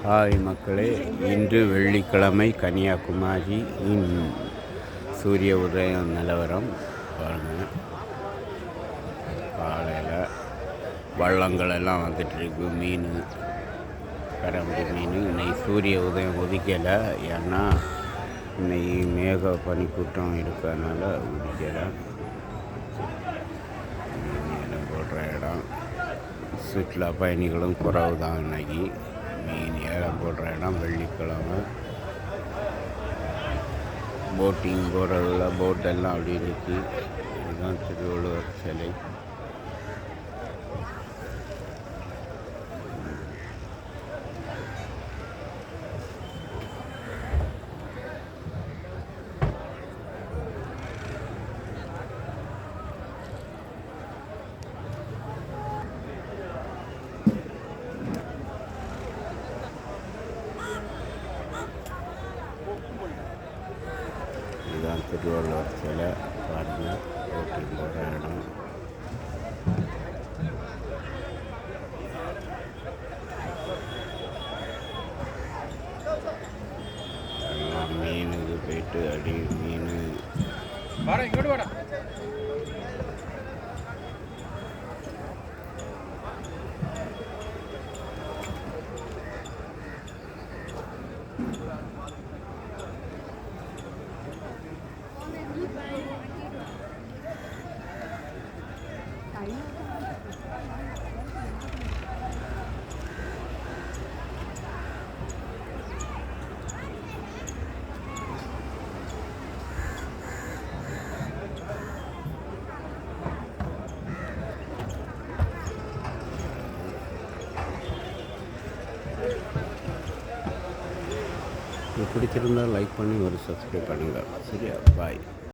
Hi மக்களே, இன்று வெள்ளிக்கிழமை கன்னியாகுமரியின் சூரிய உதயம் நிலவரம் பாருங்கள். காலையில் வள்ளங்கள் எல்லாம் வந்துட்டுருக்கு. மீன், கரம்பு மீன். இன்னைக்கு சூரிய உதயம் உதிக்கலை, ஏன்னா இன்னைக்கு மேக பனிக்கூட்டம் இருக்கிறதுனால உதிக்கலை. மீன் போடுற இடம், சுற்றுலா பயணிகளும் குறைவு தான். இன்னைக்கு மீன் ஏலம் போடுற இடம் வெள்ளிக்கிழமை. போட்டிங் போடுறதுல போட்டெல்லாம் அப்படி இருக்கு. இதுதான் திருவள்ளுவர் சிலை. இதுதான் திருவள்ளுவர் சிலை பாருங்கள். போட்டிங் போடுற இடம். எல்லாம் மீனுக்கு போயிட்டு அடி மீன். பிடிச்சிருந்தால் லைக் பண்ணி ஒரு சப்ஸ்கிரைப் பண்ணுங்கள். சரியா? பாய்.